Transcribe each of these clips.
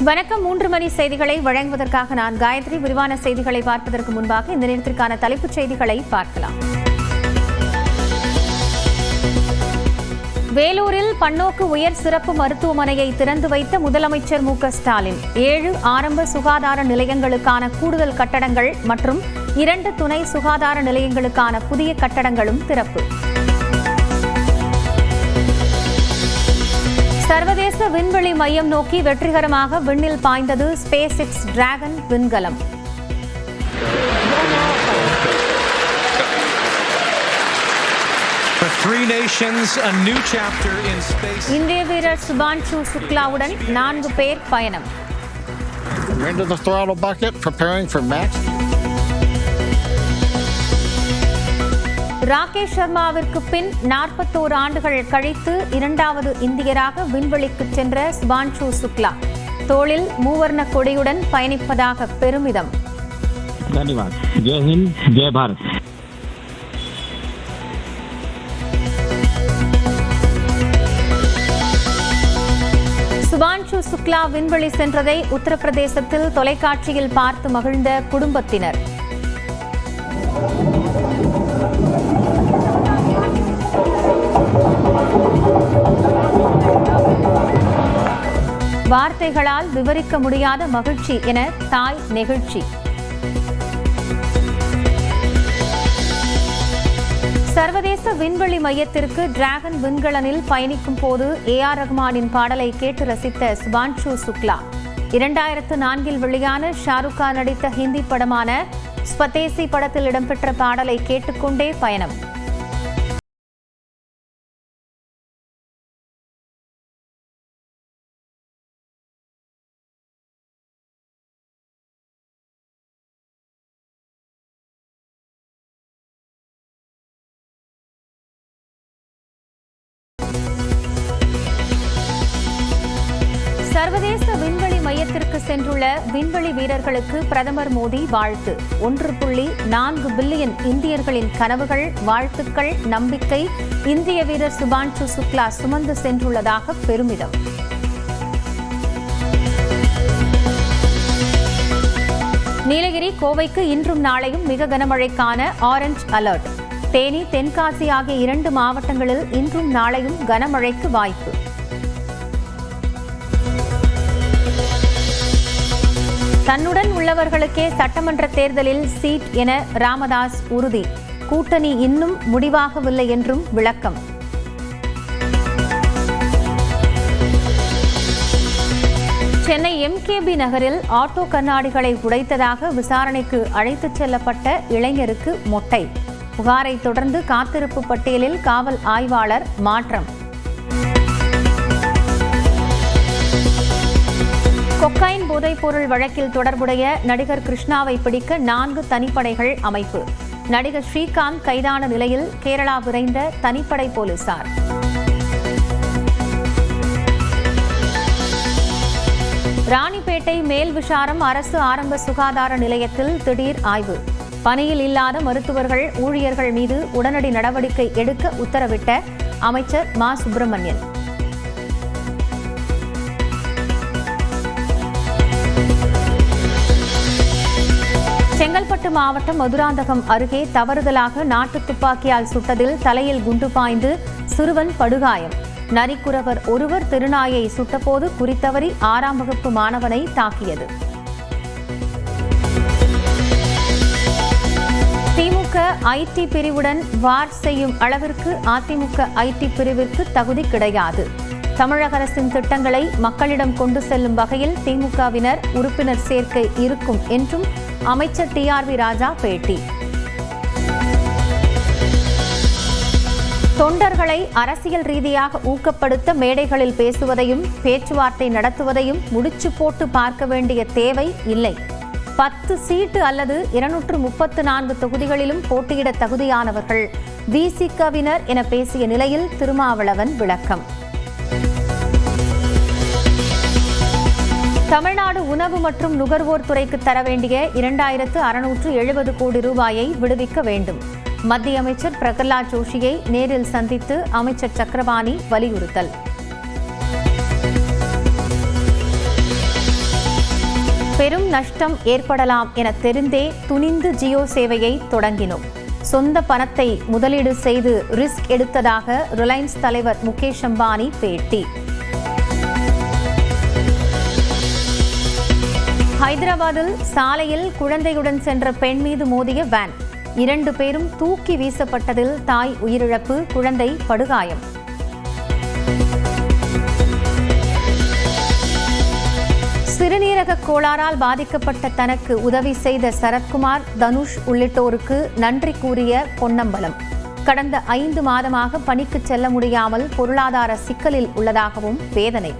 வணக்கம். 3 மணி செய்திகளை வழங்குவதற்காக நான் காயத்ரி. விரிவான செய்திகளை பார்ப்பதற்கு முன்பாக இந்த நேரத்திற்கான தலைப்புச் செய்திகளை பார்க்கலாம். வேலூரில் பன்னோக்கு உயர் சிறப்பு மருத்துவமனையை திறந்து வைத்த முதலமைச்சர் மு.க.ஸ்டாலின் 7 ஆரம்ப சுகாதார நிலையங்களுக்கான கூடுதல் கட்டடங்கள் மற்றும் 2 துணை சுகாதார நிலையங்களுக்கான புதிய கட்டடங்களும் திறப்பு. சர்வதேச விண்வெளி மையம் நோக்கி வெற்றிகரமாக விண்ணில் பாய்ந்தது ஸ்பேஸ் எக்ஸ் டிராகன் விண்கலம். இந்திய வீரர் சுபான்ஷு சுக்லாவுடன் 4 பேர் பயணம். ராகேஷ் சர்மாவிற்கு பின் 41 ஆண்டுகள் கழித்து 2வது இந்தியராக விண்வெளிக்கு சென்ற சுபான்ஷு சுக்லா தோளில் மூவர்ண கொடியுடன் பயணிப்பதாக பெருமிதம். சுபான்ஷு சுக்லா விண்வெளி சென்றதை உத்தரப்பிரதேசத்தில் தொலைக்காட்சியில் பார்த்து மகிழ்ந்த குடும்பத்தினர். வார்த்தைகளால் விவரிக்க முடியாத மகிழ்ச்சி என தாய் நெகிழ்ச்சி. சர்வதேச விண்வெளி மையத்திற்கு டிராகன் விண்கலனில் பயணிக்கும் போது ஏ.ஆர். ரஹ்மானின் பாடலை கேட்டு ரசித்த சுபான்ஷு சுக்லா 2004 வெளியான ஷாருக் கான் நடித்த ஹிந்தி படமான ஸ்வதேசி படத்தில் இடம்பெற்ற பாடலை கேட்டுக்கொண்டே பயணம். சர்வதேச விண்வெளி மையத்திற்கு சென்றுள்ள விண்வெளி வீரர்களுக்கு பிரதமர் மோடி வாழ்த்து. 1.4 பில்லியன் இந்தியர்களின் கனவுகள், வாழ்த்துக்கள், நம்பிக்கை இந்திய வீரர் சுபான்ஷு சுக்லா சுமந்து சென்றுள்ளதாக பெருமிதம். நீலகிரி, கோவைக்கு இன்றும் நாளையும் மிக கனமழைக்கான ஆரஞ்ச் அலர்ட். தேனி, தென்காசி ஆகிய 2 மாவட்டங்களில் இன்றும் நாளையும் கனமழைக்கு வாய்ப்பு. தன்னுடன் உள்ளவர்களுக்கே சட்டமன்ற தேர்தலில் சீட் என ராமதாஸ் உறுதி. கூட்டணி இன்னும் முடிவாகவில்லை என்றும் விளக்கம். சென்னை எம்.கே.பி. நகரில் ஆட்டோ கண்ணாடிகளை உடைத்ததாக விசாரணைக்கு அழைத்துச் செல்லப்பட்ட இளைஞருக்கு மொட்டை. புகாரை தொடர்ந்து காத்திருப்பு பட்டியலில் காவல் ஆய்வாளர் மாற்றம். கொக்கைன் போதைப்பொருள் வழக்கில் தொடர்புடைய நடிகர் கிருஷ்ணாவை பிடிக்க 4 தனிப்படைகள் அமைப்பு. நடிகர் ஸ்ரீகாந்த் கைதான நிலையில் கேரளா விரைந்த தனிப்படை போலீசார். ராணிப்பேட்டை மேல்விசாரம் அரசு ஆரம்ப சுகாதார நிலையத்தில் திடீர் ஆய்வு. பணியில் இல்லாத மருத்துவர்கள், ஊழியர்கள் மீது உடனடி நடவடிக்கை எடுக்க உத்தரவிட்ட அமைச்சர் மா. சுப்பிரமணியன். செங்கல்பட்டு மாவட்டம் மதுராந்தகம் அருகே தவறுதலாக நாட்டு துப்பாக்கியால் சுட்டதில் தலையில் குண்டு பாய்ந்து சிறுவன் படுகாயம். நரிக்குறவர் ஒருவர் திருநாயை சுட்டபோது குறித்தவறி 6ஆம் வகுப்பு மாணவனை தாக்கியது. திமுக ஐடி பிரிவுடன் வார் செய்யும் அளவிற்கு அதிமுக ஐடி பிரிவிற்கு தகுதி கிடையாது. தமிழக அரசின் திட்டங்களை மக்களிடம் கொண்டு செல்லும் வகையில் திமுகவினர் உறுப்பினர் சேர்க்கை இருக்கும் என்றும் அமைச்சர் டி.ஆர்.வி. ராஜா பேட்டி. தொண்டர்களை அரசியல் ரீதியாக ஊக்கப்படுத்த மேடைகளில் பேசுவதையும் பேச்சுவார்த்தை நடத்துவதையும் முடிச்சு போட்டு பார்க்க வேண்டிய தேவை இல்லை. 10 சீட்டு அல்லது 234 தொகுதிகளிலும் போட்டியிட தகுதியானவர்கள் வி.சி.க.வினர் என பேசிய நிலையில் திருமாவளவன் விளக்கம். தமிழ்நாடு உணவு மற்றும் நுகர்வோர் துறைக்கு தர வேண்டிய 2670 கோடி ரூபாயை விடுவிக்க வேண்டும். மத்திய அமைச்சர் பிரகலாத் ஜோஷியை நேரில் சந்தித்து அமைச்சர் சக்கரபாணி வலியுறுத்தல். பெரும் நஷ்டம் ஏற்படலாம் என தெரிந்தே துணிந்து ஜியோ சேவையை தொடங்கினோம். சொந்த பணத்தை முதலீடு செய்து ரிஸ்க் எடுத்ததாக ரிலையன்ஸ் தலைவர் முகேஷ் அம்பானி பேட்டி. ஹைதராபாத்தில் சாலையில் குழந்தையுடன் சென்ற பெண் மீது மோதிய வேன். 2 பேரும் தூக்கி வீசப்பட்டதில் தாய் உயிரிழப்பு, குழந்தை படுகாயம். சிறுநீரக கோளாறால் பாதிக்கப்பட்ட தனக்கு உதவி செய்த சரத்குமார், தனுஷ் உள்ளிட்டோருக்கு நன்றி கூறிய பொன்னம்பலம். கடந்த 5 மாதமாக பணிக்கு செல்ல முடியாமல் பொருளாதார சிக்கலில் உள்ளதாகவும் வேதனை.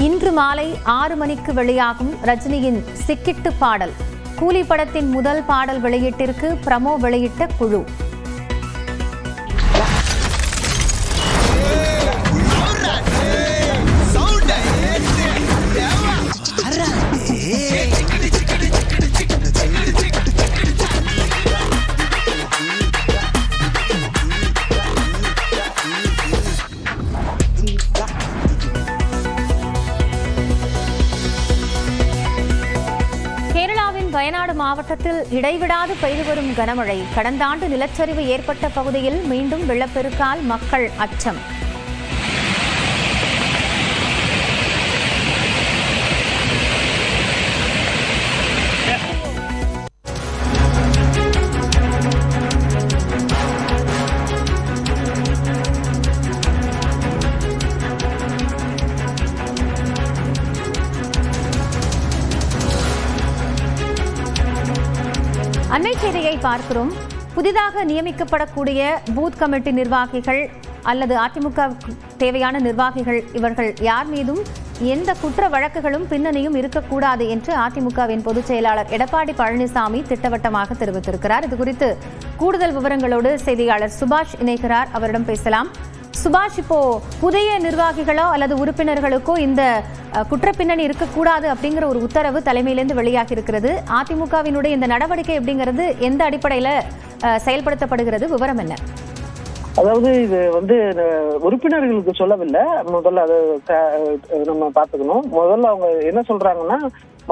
இன்று மாலை 6 மணிக்கு வெளியாகும் ரஜினியின் சிக்கிட்டு பாடல். கூலி படத்தின் முதல் பாடல் வெளியீட்டிற்கு பிரமோ வெளியிட்ட குழு. வயநாடு மாவட்டத்தில் இடைவிடாது பெய்து வரும் கனமழை. கடந்த ஆண்டு நிலச்சரிவு ஏற்பட்ட பகுதியில் மீண்டும் வெள்ளப்பெருக்கால் மக்கள் அச்சம். அண்மை செய்தியை பார்க்கிறோம். புதிதாக நியமிக்கப்படக்கூடிய பூத் கமிட்டி நிர்வாகிகள் அல்லது அதிமுக தேவையான நிர்வாகிகள் இவர்கள் யார் மீதும் எந்த குற்ற வழக்குகளும் பின்னணியும் இருக்கக்கூடாது என்று அதிமுகவின் பொதுச் செயலாளர் எடப்பாடி பழனிசாமி திட்டவட்டமாக தெரிவித்திருக்கிறார். இதுகுறித்து கூடுதல் விவரங்களோடு செய்தியாளர் சுபாஷ் இணைகிறார். அவரிடம் பேசலாம். சுபாஷ், இப்போ புதிய நிர்வாகிகளோ அல்லது உறுப்பினர்களுக்கோ இந்த குற்றப்பின்னணி இருக்கக்கூடாது அப்படிங்கிற ஒரு உத்தரவு தலைமையிலிருந்து வெளியாகி இருக்கிறது. அதிமுகவினுடைய இந்த நடவடிக்கை அப்படிங்கிறது எந்த அடிப்படையில செயல்படுத்தப்படுகிறது? விவரம் என்ன? அதாவது இது உறுப்பினர்களுக்கு சொல்லவில்லை. முதல்ல அது நம்ம பார்த்துக்கணும். முதல்ல அவங்க என்ன சொல்றாங்கன்னா,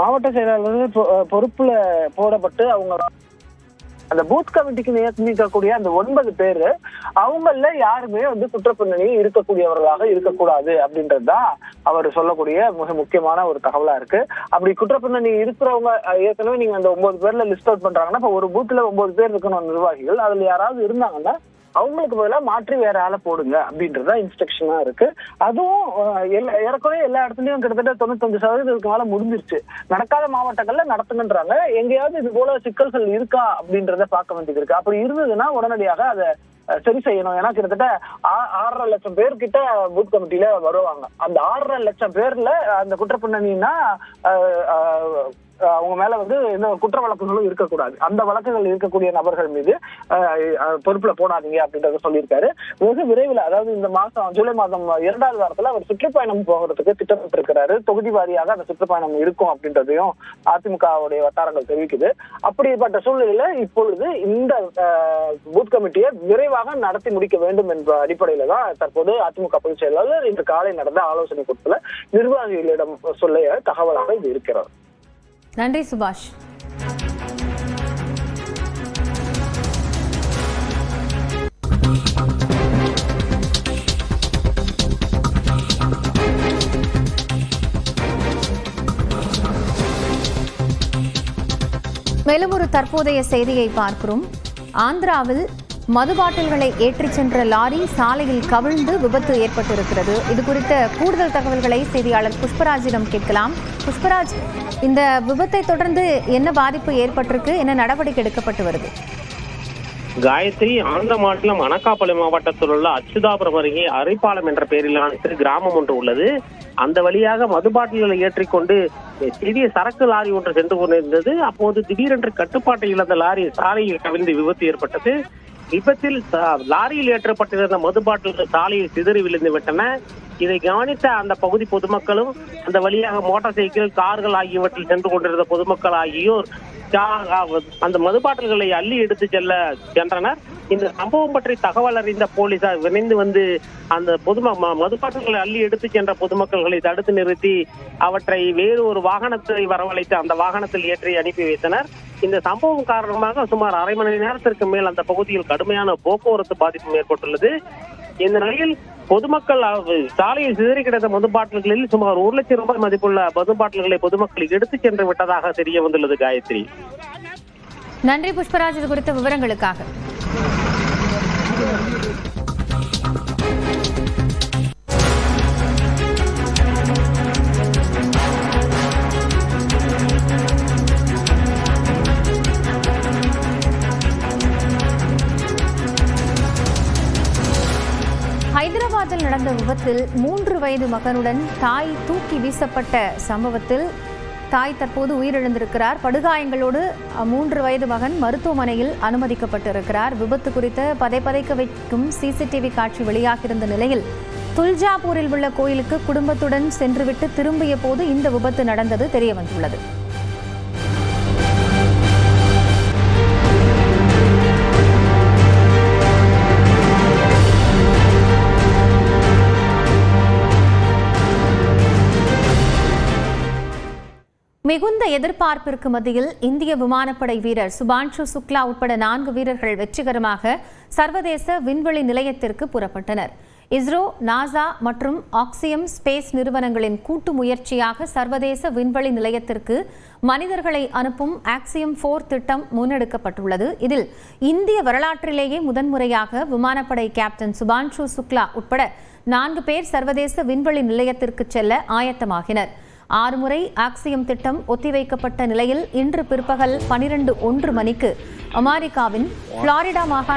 மாவட்ட செயலாளர்கள் பொறுப்புல போடப்பட்டு அவங்க அந்த பூத் கமிட்டிக்கு நியமிக்கக்கூடிய அந்த 9 பேரு அவங்கள யாருமே குற்றப்பின்னணி இருக்கக்கூடியவர்களாக இருக்கக்கூடாது அப்படின்றதுதான் அவர் சொல்லக்கூடிய மிக முக்கியமான ஒரு தகவலா இருக்கு. அப்படி குற்றப்பின்னணி இருக்கிறவங்க ஏற்கனவே நீங்க அந்த 9 பேர்ல லிஸ்ட் அவுட் பண்றாங்கன்னா, இப்ப ஒரு பூத்துல 9 பேர் இருக்கணும் நிர்வாகிகள். அதுல யாராவது இருந்தாங்கன்னா அவங்களுக்கு பதிலாக மாற்றி வேற ஆளை போடுங்க அப்படின்றத இன்ஸ்ட்ரக்ஷனா இருக்கு. அதுவும் ஏற்கனவே எல்லா இடத்துலயும் கிட்டத்தட்ட 95% மேல முடிஞ்சிருச்சு. நடக்காத மாவட்டங்கள்ல நடத்துங்கன்றாங்க. எங்கேயாவது இது போல சிக்கல்கள் இருக்கா அப்படின்றத பார்க்க வேண்டியது இருக்கு. அப்படி இருந்ததுன்னா உடனடியாக அதை சரி செய்யணும். ஏன்னா கிட்டத்தட்ட 6.5 லட்சம் பேர்கிட்ட பூத் கமிட்டியில வருவாங்க. அந்த 6.5 லட்சம் பேர்ல அந்த குற்றப்பின்னணின்னா அவங்க மேல எந்த குற்ற வழக்குகளும் இருக்கக்கூடாது. அந்த வழக்குகள் இருக்கக்கூடிய நபர்கள் மீது பொறுப்புல போடாதீங்க அப்படின்றத சொல்லியிருக்காரு. வெகு விரைவில், அதாவது இந்த மாசம் ஜூலை மாதம் 2வது வாரத்துல அவர் சுற்றுப்பயணம் போகிறதுக்கு திட்டமிட்டு இருக்கிறாரு. தொகுதி வாரியாக அந்த சுற்றுப்பயணம் இருக்கும் அப்படின்றதையும் அதிமுகவுடைய வட்டாரங்கள் தெரிவிக்குது. அப்படிப்பட்ட சூழ்நிலையில இப்பொழுது இந்த பூத் கமிட்டியை விரைவாக நடத்தி முடிக்க வேண்டும் என்ற அடிப்படையில தான் தற்போது அதிமுக பொதுச் செயலாளர் இன்று காலை நடந்த ஆலோசனை கூட்டத்துல நிர்வாகிகளிடம் சொல்ல தகவலாக இது இருக்கிறார். நன்றி சுபாஷ். மேலும் ஒரு தற்போதைய செய்தியை பார்க்கிறோம். ஆந்திராவில் மது பாட்டில்களை ஏற்றிச் சென்ற லாரி சாலையில் கவிழ்ந்து விபத்து ஏற்பட்டிருக்கிறது. இது குறித்த கூடுதல் தகவல்களை செய்தியாளர் புஷ்பராஜிடம் கேட்கலாம். புஷ்பராஜ், இந்த விபத்தை தொடர்ந்து என்ன பாதிப்பு ஏற்பட்டிருக்கு, என்ன நடவடிக்கை எடுக்கப்பட்டு வருது? காயத்ரி, ஆந்திர மாநிலம் அனகாபள்ளி மாவட்டத்தில் உள்ள அச்சுதாபுரம் அருகே அரிப்பாலம் என்ற பெயரிலான கிராமம் ஒன்று உள்ளது. அந்த வழியாக மது பாட்டில்களை ஏற்றிக்கொண்டு சிறிய சரக்கு லாரி ஒன்று சென்று கொண்டிருந்தது. அப்போது திடீரென்று கட்டுப்பாட்டை இழந்த லாரி சாலையில் கவிழ்ந்து விபத்து ஏற்பட்டது. விபத்தில் லாரியில் ஏற்றப்பட்டிருந்த மது பாட்டில்கள் சாலையில் சிதறி விழுந்து விட்டன. இதை கவனித்த அந்த பகுதி பொதுமக்களும் அந்த வழியாக மோட்டார் சைக்கிள், கார்கள் ஆகியவற்றில் சென்று கொண்டிருந்த பொதுமக்கள் ஆகியோர் அந்த மது பாட்டில்களை அள்ளி எடுத்து சென்றனர். இந்த சம்பவம் பற்றி தகவல் அறிந்த போலீசார் விரைந்து வந்து அந்த மதுபாட்டில்களை அள்ளி எடுத்து சென்ற பொதுமக்களை தடுத்து நிறுத்தி அவற்றை வேறு ஒரு வாகனத்தை வரவழைத்து அந்த வாகனத்தில் ஏற்றி அனுப்பி வைத்தனர். இந்த சம்பவம் காரணமாக சுமார் அரை மணி நேரத்திற்கு மேல் அந்த பகுதியில் கடுமையான போக்குவரத்து பாதிப்பு ஏற்பட்டுள்ளது. இந்த நிலையில் பொதுமக்கள் சாலையில் சிதறி கிடந்த மதுபாட்டில்களில் சுமார் 1 லட்சம் ரூபாய் மதிப்புள்ள மதுபாட்டில்களை பொதுமக்கள் எடுத்து சென்று விட்டதாக தெரிய வந்துள்ளது. காயத்ரி, நன்றி புஷ்பராஜ், இது குறித்த விவரங்களுக்காக. ஹைதராபாத்தில் நடந்த விபத்தில் 3 வயது மகனுடன் தாய் தூக்கி வீசப்பட்ட சம்பவத்தில் தாய் தற்போது உயிரிழந்திருக்கிறார். படுகாயங்களோடு 3 வயது மகன் மருத்துவமனையில் அனுமதிக்கப்பட்டிருக்கிறார். விபத்து குறித்த பதைக்க வைக்கும் சிசிடிவி காட்சி வெளியாகியிருந்த நிலையில் துல்ஜாபூரில் உள்ள கோயிலுக்கு குடும்பத்துடன் சென்றுவிட்டு திரும்பிய போது இந்த விபத்து நடந்தது தெரியவந்துள்ளது. மிகுந்த எதிர்பார்ப்பிற்கு மத்தியில் இந்திய விமானப்படை வீரர் சுபான்ஷு சுக்லா உட்பட 4 வீரர்கள் வெற்றிகரமாக சர்வதேச விண்வெளி நிலையத்திற்கு புறப்பட்டனர். இஸ்ரோ, நாசா மற்றும் ஆக்சியம் ஸ்பேஸ் நிறுவனங்களின் கூட்டு முயற்சியாக சர்வதேச விண்வெளி நிலையத்திற்கு மனிதர்களை அனுப்பும் ஆக்சியம் 4 திட்டம் முன்னெடுக்கப்பட்டுள்ளது. இதில் இந்திய வரலாற்றிலேயே முதன்முறையாக விமானப்படை கேப்டன் சுபான்ஷு சுக்லா உட்பட 4 பேர் சர்வதேச விண்வெளி நிலையத்திற்கு செல்ல ஆயத்தமாகினர். 6 முறை ஆக்சியம் திட்டம் ஒத்திவைக்கப்பட்ட நிலையில் இன்று பிற்பகல் 12:01 மணிக்கு அமெரிக்காவின் புளோரிடா மாகாண